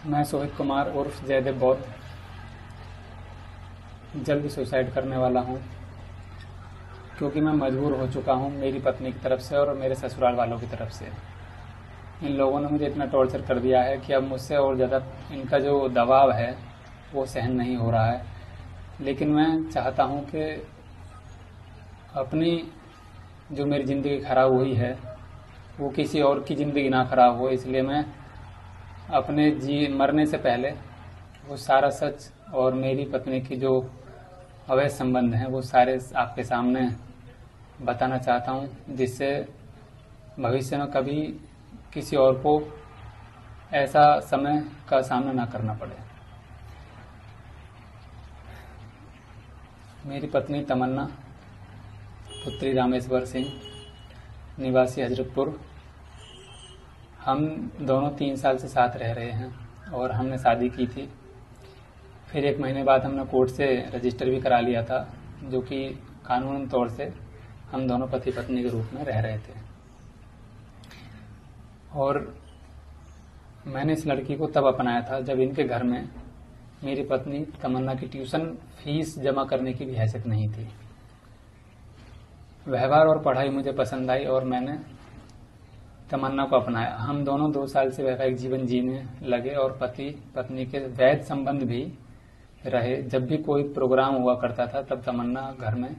मैं सोहित कुमार उर्फ जयदेव बौद्ध जल्द सुसाइड करने वाला हूं, क्योंकि मैं मजबूर हो चुका हूं मेरी पत्नी की तरफ से और मेरे ससुराल वालों की तरफ से। इन लोगों ने मुझे इतना टॉर्चर कर दिया है कि अब मुझसे और ज़्यादा इनका जो दबाव है वो सहन नहीं हो रहा है। लेकिन मैं चाहता हूं कि अपनी जो मेरी ज़िंदगी खराब हुई है वो किसी और की ज़िंदगी ना खराब हो, इसलिए मैं अपने मरने से पहले वो सारा सच और मेरी पत्नी की जो अवैध संबंध हैं वो सारे आपके सामने बताना चाहता हूं, जिससे भविष्य में कभी किसी और को ऐसा समय का सामना ना करना पड़े। मेरी पत्नी तमन्ना पुत्री रामेश्वर सिंह, निवासी हजरतपुर, हम दोनों 3 साल से साथ रह रहे हैं और हमने शादी की थी। फिर 1 महीने बाद हमने कोर्ट से रजिस्टर भी करा लिया था, जो कि कानूनी तौर से हम दोनों पति पत्नी के रूप में रह रहे थे। और मैंने इस लड़की को तब अपनाया था जब इनके घर में मेरी पत्नी तमन्ना की ट्यूशन फीस जमा करने की भी हैसियत नहीं थी। व्यवहार और पढ़ाई मुझे पसंद आई और मैंने तमन्ना को अपनाया। हम दोनों 2 साल से वैवाहिक जीवन जीने लगे और पति पत्नी के वैध संबंध भी रहे। जब भी कोई प्रोग्राम हुआ करता था तब तमन्ना घर में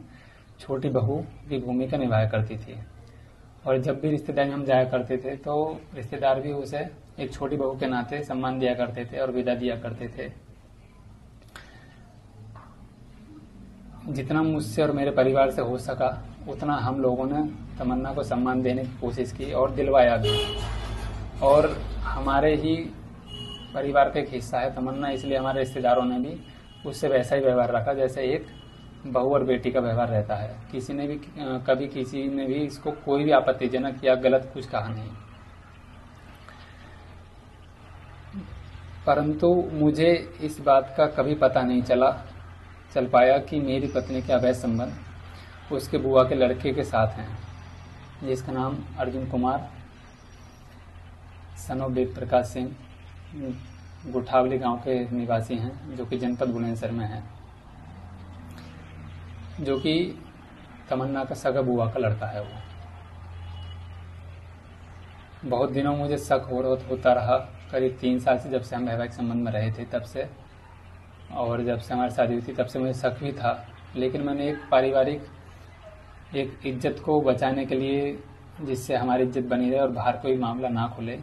छोटी बहू की भूमिका निभाया करती थी, और जब भी रिश्तेदार में हम जाया करते थे तो रिश्तेदार भी उसे एक छोटी बहू के नाते सम्मान दिया करते थे और विदा दिया करते थे। जितना मुझसे और मेरे परिवार से हो सका उतना हम लोगों ने तमन्ना को सम्मान देने की कोशिश की और दिलवाया भी। और हमारे ही परिवार का एक हिस्सा है तमन्ना, इसलिए हमारे रिश्तेदारों ने भी उससे वैसा ही व्यवहार रखा जैसे एक बहू और बेटी का व्यवहार रहता है। किसी ने भी कभी किसी ने भी इसको कोई भी आपत्तिजनक या गलत कुछ कहा नहीं। परंतु मुझे इस बात का कभी पता नहीं चल पाया कि मेरी पत्नी के अवैध संबंध उसके बुआ के लड़के के साथ हैं, जिसका नाम अर्जुन कुमार सन ऑफ वेद प्रकाश सिंह गुठावली गांव के निवासी हैं, जो कि जनपद बुलंदशहर में है, जो कि तमन्ना का सगा बुआ का लड़का है। वो बहुत दिनों मुझे शक होता रहा, करीब 3 साल से, जब से हम वैवाहिक संबंध में रहे थे तब से, और जब से हमारी शादी हुई थी तब से मुझे शक भी था। लेकिन मैंने एक पारिवारिक एक इज्जत को बचाने के लिए, जिससे हमारी इज्जत बनी रहे और बाहर कोई मामला ना खुले,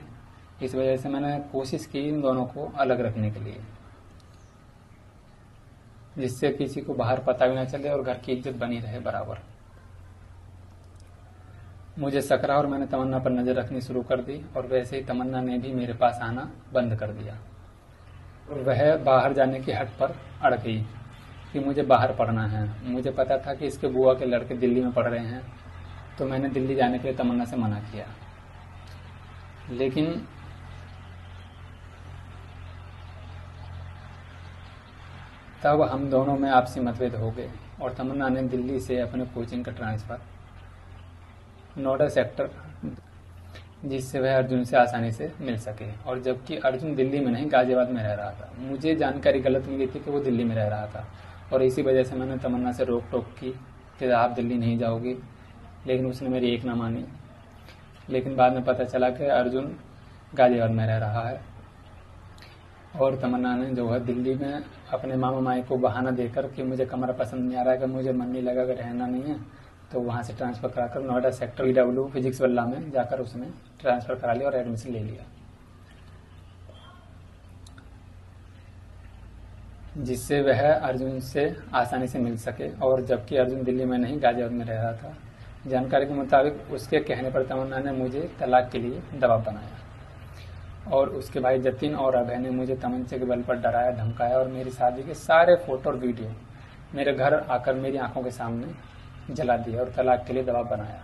इस वजह से मैंने कोशिश की इन दोनों को अलग रखने के लिए, जिससे किसी को बाहर पता भी ना चले और घर की इज्जत बनी रहे बराबर। मुझे शक रहा और मैंने तमन्ना पर नजर रखनी शुरू कर दी, और वैसे ही तमन्ना ने भी मेरे पास आना बंद कर दिया। वह बाहर जाने की हट पर अड़ गई कि मुझे बाहर पढ़ना है। मुझे पता था कि इसके बुआ के लड़के दिल्ली में पढ़ रहे हैं, तो मैंने दिल्ली जाने के लिए तमन्ना से मना किया। लेकिन तब हम दोनों में आपसी मतभेद हो गए और तमन्ना ने दिल्ली से अपने कोचिंग का ट्रांसफर नोएडा सेक्टर, जिससे वह अर्जुन से आसानी से मिल सके। और जबकि अर्जुन दिल्ली में नहीं गाजियाबाद में रह रहा था। मुझे जानकारी गलत मिली थी कि वो दिल्ली में रह रहा था, और इसी वजह से मैंने तमन्ना से रोक टोक की कि आप दिल्ली नहीं जाओगी, लेकिन उसने मेरी एक ना मानी। लेकिन बाद में पता चला कि अर्जुन गाजियाबाद में रह रहा है, और तमन्ना ने जो है दिल्ली में अपने मामा माई को बहाना देकर कि मुझे कमरा पसंद नहीं आ रहा है, कि मुझे मन नहीं लगा, कि रहना नहीं है, तो वहाँ से ट्रांसफ़र कराकर नोएडा सेक्टर PW फिजिक्स वाला में जाकर उसने ट्रांसफ़र करा लिया और एडमिशन ले लिया, जिससे वह अर्जुन से आसानी से मिल सके। और जबकि अर्जुन दिल्ली में नहीं गाजियाबाद में रह रहा था। जानकारी के मुताबिक उसके कहने पर तमन्ना ने मुझे तलाक के लिए दबाव बनाया, और उसके भाई जतिन और अभय ने मुझे तमंचे के बल पर डराया, धमकाया, और मेरी शादी के सारे फोटो और वीडियो मेरे घर आकर मेरी आंखों के सामने जला दिया और तलाक के लिए दबाव बनाया,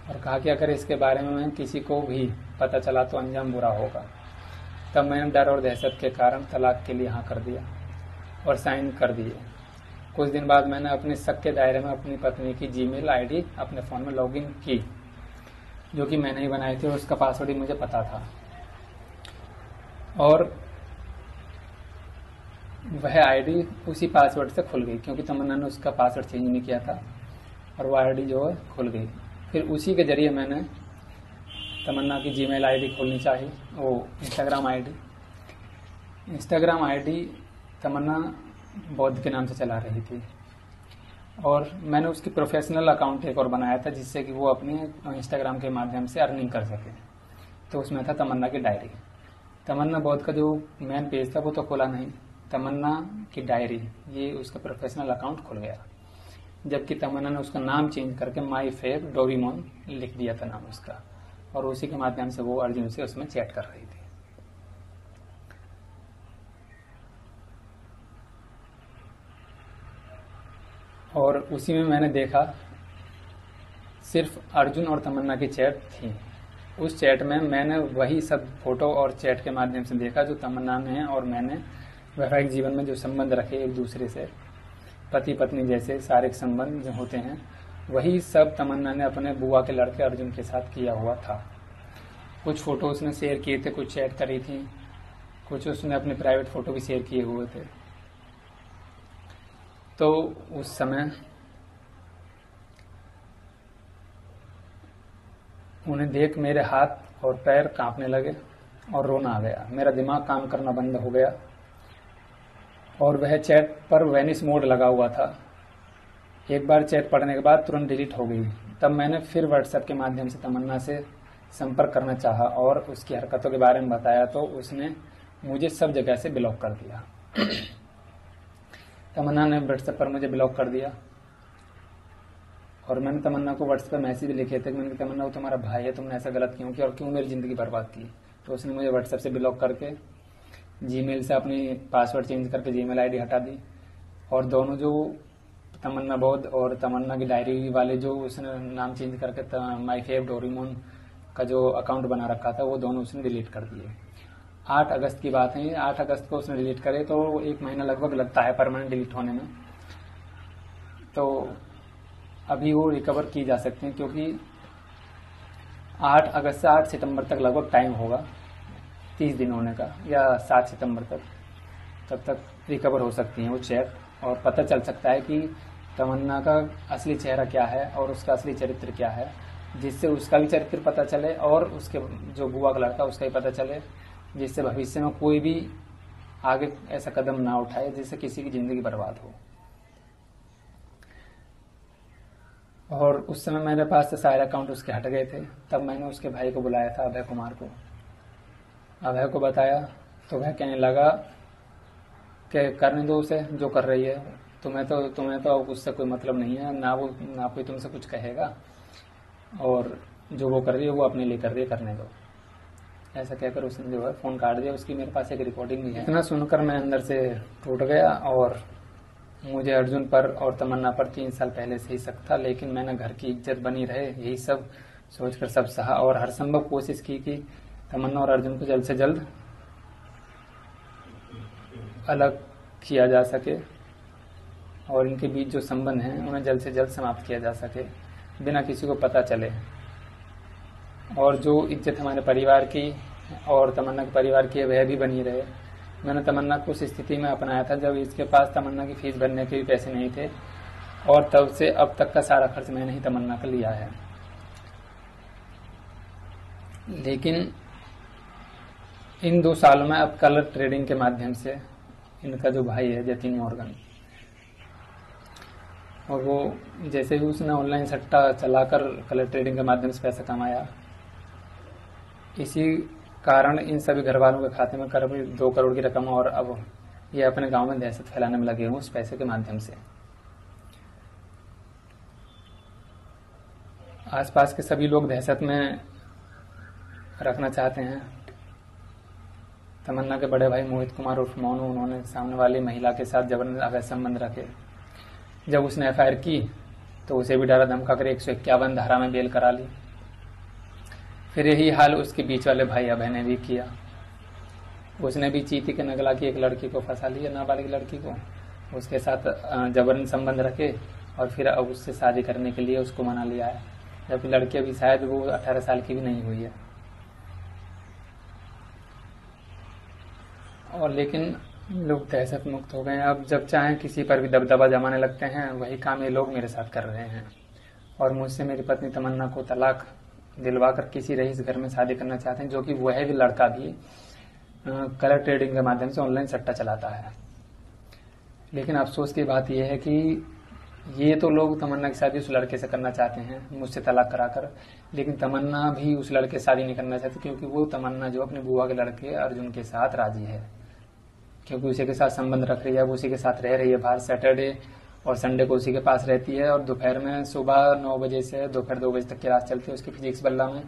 और कहा कि अगर इसके बारे में किसी को भी पता चला तो अंजाम बुरा होगा। तब मैंने डर और दहशत के कारण तलाक के लिए हाँ कर दिया और साइन कर दिए। कुछ दिन बाद मैंने अपने शक के दायरे में अपनी पत्नी की जीमेल आईडी अपने फ़ोन में लॉगिन की, जो कि मैंने ही बनाई थी, और उसका पासवर्ड ही मुझे पता था। और वह आईडी उसी पासवर्ड से खुल गई, क्योंकि तमन्ना ने उसका पासवर्ड चेंज नहीं किया था, और वह आईडी जो है खुल गई। फिर उसी के जरिए मैंने तमन्ना की जीमेल आईडी खोलनी चाहिए, वो इंस्टाग्राम आईडी तमन्ना बौद्ध के नाम से चला रही थी, और मैंने उसकी प्रोफेशनल अकाउंट एक और बनाया था, जिससे कि वो अपने इंस्टाग्राम के माध्यम से अर्निंग कर सके। तो उसमें था तमन्ना की डायरी। तमन्ना बौद्ध का जो मेन पेज था वो तो खोला नहीं, तमन्ना की डायरी ये उसका प्रोफेशनल अकाउंट खुल गया, जबकि तमन्ना ने उसका नाम चेंज करके माई फेव डोरीमोन लिख दिया था नाम उसका, और उसी के माध्यम से वो अर्जुन से उसमें चैट कर रही थी। और उसी में मैंने देखा सिर्फ अर्जुन और तमन्ना की चैट थी। उस चैट में मैंने वही सब फोटो और चैट के माध्यम से देखा जो तमन्ना ने और मैंने वैवाहिक जीवन में जो संबंध रखे एक दूसरे से, पति पत्नी जैसे शारीरिक संबंध जो होते हैं, वही सब तमन्ना ने अपने बुआ के लड़के अर्जुन के साथ किया हुआ था। कुछ फोटो उसने शेयर किए थे, कुछ चैट करी थी, कुछ उसने अपने प्राइवेट फोटो भी शेयर किए हुए थे। तो उस समय उन्हें देख मेरे हाथ और पैर कांपने लगे और रोना आ गया, मेरा दिमाग काम करना बंद हो गया, और वह चैट पर वेनिस मोड लगा हुआ था। एक बार चैट पढ़ने के बाद तुरंत डिलीट हो गई। तब मैंने फिर व्हाट्सएप के माध्यम से तमन्ना से संपर्क करना चाहा और उसकी हरकतों के बारे में बताया, तो उसने मुझे सब जगह से ब्लॉक कर दिया। तमन्ना ने व्हाट्सएप पर मुझे ब्लॉक कर दिया, और मैंने तमन्ना को व्हाट्सएप पर मैसेज लिखे थे, मैंने तमन्ना वो तुम्हारा भाई है, तुमने ऐसा गलत क्यों किया और क्यों मेरी ज़िंदगी बर्बाद की। तो उसने मुझे व्हाट्सएप से ब्लॉक करके जीमेल से अपनी पासवर्ड चेंज करके जीमेल आईडी हटा दी, और दोनों जो तमन्ना बौद्ध और तमन्ना की डायरी वाले जो उसने नाम चेंज करके माई फेव डोरीमोन का जो अकाउंट बना रखा था, वो दोनों उसने डिलीट कर दिए। 8 अगस्त की बात है, 8 अगस्त को उसने डिलीट करे, तो 1 महीना लगभग लगता है परमानेंट डिलीट होने में। तो अभी वो रिकवर की जा सकते हैं, क्योंकि 8 अगस्त से 8 सितंबर तक लगभग टाइम होगा 30 दिन होने का, या 7 सितंबर तक, तब तक रिकवर हो सकती हैं वो चैट, और पता चल सकता है कि तमन्ना का असली चेहरा क्या है और उसका असली चरित्र क्या है, जिससे उसका भी चरित्र पता चले और उसके जो बुआ का लड़का उसका भी पता चले, जिससे भविष्य में कोई भी आगे ऐसा कदम ना उठाए जिससे किसी की जिंदगी बर्बाद हो। और उस समय मेरे पास से सारे अकाउंट उसके हट गए थे। तब मैंने उसके भाई को बुलाया था, अभय कुमार को। अभय को बताया तो वह कहने लगा कि करने दो उसे जो कर रही है, तुम्हें तो उससे कोई मतलब नहीं है, ना कोई तुमसे कुछ कहेगा, और जो वो कर रही है वो अपने लिए कर रही है, करने दो। ऐसा कहकर उसने जो है फ़ोन काट दिया। उसकी मेरे पास एक रिकॉर्डिंग भी है। इतना सुनकर मैं अंदर से टूट गया, और मुझे अर्जुन पर और तमन्ना पर 3 साल पहले से ही शक था, लेकिन मैंने घर की इज्जत बनी रहे यही सब सोचकर सब सहा, और हर संभव कोशिश की कि तमन्ना और अर्जुन को जल्द से जल्द अलग किया जा सके, और इनके बीच जो संबंध हैं उन्हें जल्द से जल्द समाप्त किया जा सके बिना किसी को पता चले। और जो इज्जत हमारे परिवार की और तमन्ना के परिवार की है वह भी बनी रहे। मैंने तमन्ना को उस स्थिति में अपनाया था जब इसके पास तमन्ना की फीस भरने के भी पैसे नहीं थे, और तब से अब तक का सारा खर्च मैंने ही तमन्ना का लिया है। लेकिन इन 2 सालों में अब कलर ट्रेडिंग के माध्यम से इनका जो भाई है जतिन मॉर्गन, और वो जैसे भी उसने ऑनलाइन सट्टा चलाकर कलर ट्रेडिंग के माध्यम से पैसा कमाया, इसी कारण इन सभी घर वालों के खाते में करीब 2 करोड़ की रकम, और अब ये अपने गांव में दहशत फैलाने में लगे हुए उस पैसे के माध्यम से। आसपास के सभी लोग दहशत में रखना चाहते हैं। तमन्ना के बड़े भाई मोहित कुमार उर्फ मोनू, उन्होंने सामने वाली महिला के साथ जबरन अवैध संबंध रखे। जब उसने एफआईआर की तो उसे भी डरा धमका कर 151 धारा में बेल करा ली। फिर यही हाल उसके बीच वाले भाई अभय ने भी किया। उसने भी चीती के नगला की एक लड़की को फंसा लिया, नाबालिग लड़की को, उसके साथ जबरन संबंध रखे, और फिर अब उससे शादी करने के लिए उसको मना लिया है, जबकि लड़की अभी शायद वो 18 साल की भी नहीं हुई है। और लेकिन लोग दहशत मुक्त हो गए हैं। अब जब चाहें किसी पर भी दबदबा जमाने लगते हैं। वही काम ये लोग मेरे साथ कर रहे हैं और मुझसे मेरी पत्नी तमन्ना को तलाक दिलवाकर किसी रईस घर में शादी करना चाहते हैं, जो कि वह भी लड़का भी कलर ट्रेडिंग के माध्यम से ऑनलाइन सट्टा चलाता है। लेकिन अफसोस की बात यह है कि ये तो लोग तमन्ना की शादी उस लड़के से करना चाहते हैं मुझसे तलाक कराकर, लेकिन तमन्ना भी उस लड़के से शादी नहीं करना चाहती, क्योंकि वो तमन्ना जो अपने बुआ के लड़के अर्जुन के साथ राजी है, क्योंकि उसी के साथ संबंध रख रही है, वो उसी के साथ रह रही है बाहर। सैटरडे और संडे को उसी के पास रहती है और दोपहर में सुबह 9 बजे से दोपहर 2 बजे तक क्लास चलती है उसकी फिजिक्स बल्ला में,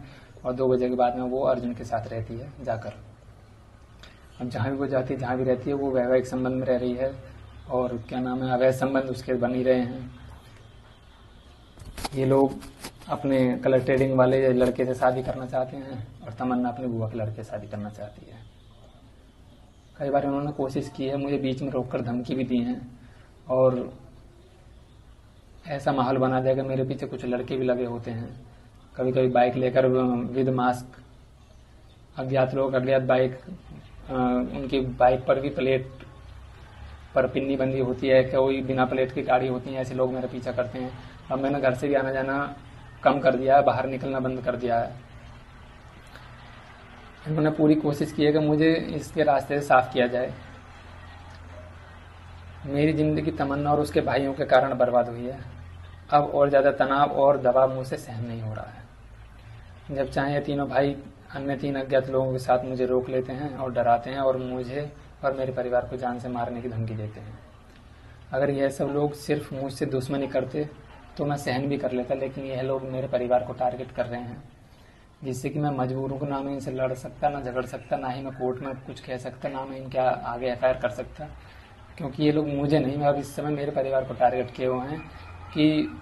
और 2 बजे के बाद में वो अर्जुन के साथ रहती है जाकर। अब जहाँ भी वो जाती है, जहाँ भी रहती है, वो वैवाहिक संबंध में रह रही है और क्या नाम है, अवैध संबंध उसके बन ही रहे हैं। ये लोग अपने कलर ट्रेडिंग वाले लड़के से शादी करना चाहते हैं और तमन्ना अपने बुआ के लड़के से शादी करना चाहती है। कई बार उन्होंने कोशिश की है, मुझे बीच में रोककर धमकी भी दी है और ऐसा माहौल बना दिया कि मेरे पीछे कुछ लड़के भी लगे होते हैं। कभी कभी बाइक लेकर विद मास्क अज्ञात लोग, अज्ञात बाइक, उनकी बाइक पर भी प्लेट पर पिन्नी बंदी होती है, कोई बिना प्लेट की गाड़ी होती है, ऐसे लोग मेरा पीछा करते हैं। अब मैंने घर से भी आना जाना कम कर दिया है, बाहर निकलना बंद कर दिया है। इन्होंने पूरी कोशिश की है कि मुझे इसके रास्ते से साफ किया जाए। मेरी जिंदगी तमन्ना और उसके भाइयों के कारण बर्बाद हुई है। अब और ज्यादा तनाव और दबाव मुझसे सहन नहीं हो रहा है। जब चाहे ये तीनों भाई अन्य 3 अज्ञात लोगों के साथ मुझे रोक लेते हैं और डराते हैं और मुझे और मेरे परिवार को जान से मारने की धमकी देते हैं। अगर यह सब लोग सिर्फ मुझसे दुश्मनी करते तो मैं सहन भी कर लेता, लेकिन यह लोग मेरे परिवार को टारगेट कर रहे हैं, जिससे कि मैं मजबूर हूँ। ना मैं इनसे लड़ सकता, ना झगड़ सकता, ना ही मैं कोर्ट में कुछ कह सकता, ना मैं इनके आगे FIR कर सकता, क्योंकि ये लोग मुझे नहीं, अब इस समय मेरे परिवार को टारगेट किए हुए हैं कि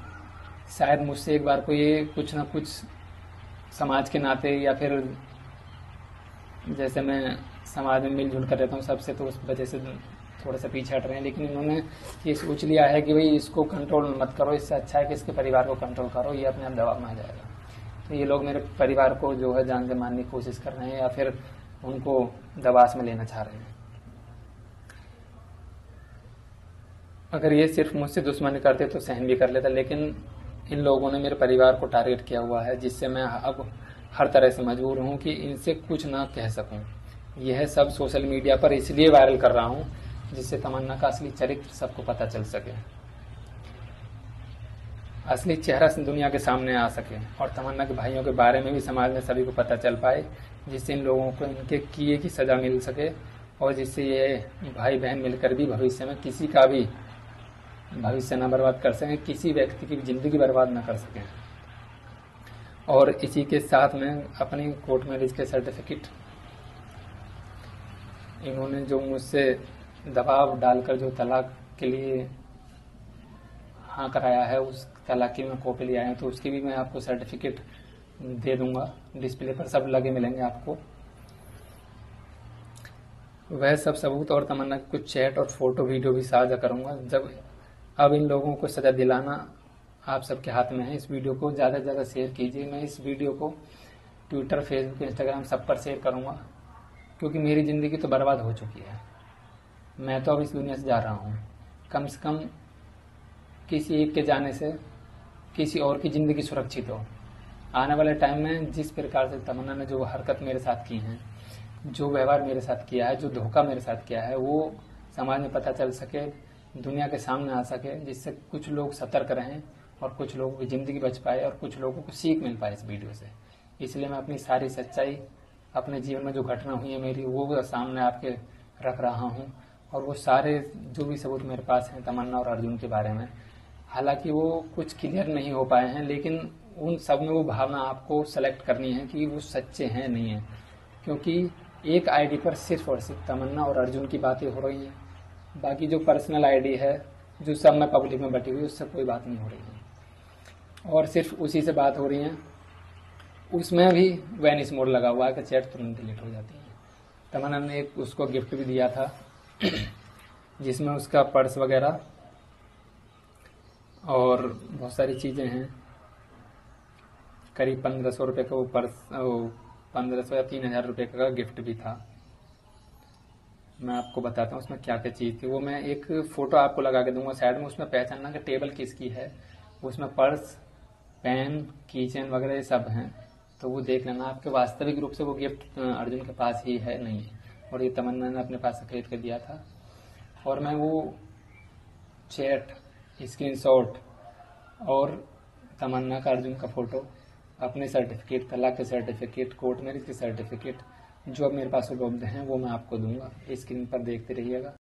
शायद मुझसे एक बार को ये कुछ ना कुछ समाज के नाते, या फिर जैसे मैं समाज में मिलजुल कर रहता हूँ सबसे, तो उस वजह से थोड़ा सा पीछे हट रहे हैं। लेकिन इन्होंने ये सोच लिया है कि भाई इसको कंट्रोल मत करो, इससे अच्छा है कि इसके परिवार को कंट्रोल करो, ये अपने आप दबाव में आ जाएगा। तो ये लोग मेरे परिवार को जो है जान से मारने की कोशिश कर रहे हैं या फिर उनको दबाव में लेना चाह रहे हैं। अगर ये सिर्फ मुझसे दुश्मनी करते तो सहन भी कर लेता, लेकिन इन लोगों ने मेरे परिवार को टारगेट किया हुआ है, जिससे मैं अब हर तरह से मजबूर हूँ कि इनसे कुछ ना कह सकूं। यह सब सोशल मीडिया पर इसलिए वायरल कर रहा हूँ जिससे तमन्ना का असली चरित्र सबको पता चल सके, असली चेहरा दुनिया के सामने आ सके और तमन्ना के भाइयों के बारे में भी समाज में सभी को पता चल पाए, जिससे इन लोगों को इनके किए की सजा मिल सके और जिससे ये भाई बहन मिलकर भी भविष्य में किसी का भी भविष्य न बर्बाद कर सकें, किसी व्यक्ति की जिंदगी बर्बाद न कर सकें। और इसी के साथ में अपनी कोर्ट मैरिज के सर्टिफिकेट इन्होंने जो मुझसे दबाव डालकर जो तलाक के लिए हाँ कराया है, उस तलाक की मैं कॉपी ले आया हूँ, तो उसकी भी मैं आपको सर्टिफिकेट दे दूंगा। डिस्प्ले पर सब लगे मिलेंगे आपको। वह सब सबूत और तमन्ना के कुछ चैट और फोटो वीडियो भी साझा करूंगा। जब अब इन लोगों को सजा दिलाना आप सबके हाथ में है। इस वीडियो को ज़्यादा से ज़्यादा शेयर कीजिए। मैं इस वीडियो को ट्विटर, फेसबुक, इंस्टाग्राम सब पर शेयर करूंगा, क्योंकि मेरी ज़िंदगी तो बर्बाद हो चुकी है। मैं तो अब इस दुनिया से जा रहा हूँ। कम से कम किसी एक के जाने से किसी और की ज़िंदगी सुरक्षित हो। आने वाले टाइम में जिस प्रकार से तमन्ना ने जो हरकत मेरे साथ की हैं, जो व्यवहार मेरे साथ किया है, जो धोखा मेरे साथ किया है, वो समाज में पता चल सके, दुनिया के सामने आ सके, जिससे कुछ लोग सतर्क रहें और कुछ लोगों की ज़िंदगी बच पाए और कुछ लोगों को सीख मिल पाए इस वीडियो से। इसलिए मैं अपनी सारी सच्चाई, अपने जीवन में जो घटना हुई है मेरी, वो सामने आपके रख रहा हूँ। और वो सारे जो भी सबूत मेरे पास हैं तमन्ना और अर्जुन के बारे में, हालांकि वो कुछ क्लियर नहीं हो पाए हैं, लेकिन उन सब में वो भावना आपको सेलेक्ट करनी है कि वो सच्चे हैं नहीं है, क्योंकि एक आईडी पर सिर्फ और सिर्फ तमन्ना और अर्जुन की बातें हो रही हैं। बाकी जो पर्सनल आईडी है, जो सब में पब्लिक में बटी हुई, उससे कोई बात नहीं हो रही है और सिर्फ उसी से बात हो रही है। उसमें भी वैनिश मोड लगा हुआ है कि चैट तुरंत डिलीट हो जाती है। तमन्ना ने एक उसको गिफ्ट भी दिया था जिसमें उसका पर्स वगैरह और बहुत सारी चीज़ें हैं। करीब 1500 रुपये का वो पर्स, 1500 या 3000 रुपये का गिफ्ट भी था। मैं आपको बताता हूँ उसमें क्या क्या चीज़ थी। वो मैं एक फ़ोटो आपको लगा के दूंगा साइड में, उसमें पहचानना कि टेबल किसकी है। उसमें पर्स, पेन, कीचेन वगैरह ये सब हैं, तो वो देख लेना आपके वास्तविक रूप से वो गिफ्ट अर्जुन के पास ही है नहीं है, और ये तमन्ना ने अपने पास से खरीद कर दिया था। और मैं वो चैट, स्क्रीनशॉट और तमन्ना का अर्जुन का फ़ोटो, अपने सर्टिफिकेट, कला के सर्टिफिकेट, कोर्ट मैरिज के सर्टिफिकेट जो अब मेरे पास उपलब्ध हैं वो मैं आपको दूंगा। स्क्रीन पर देखते रहिएगा।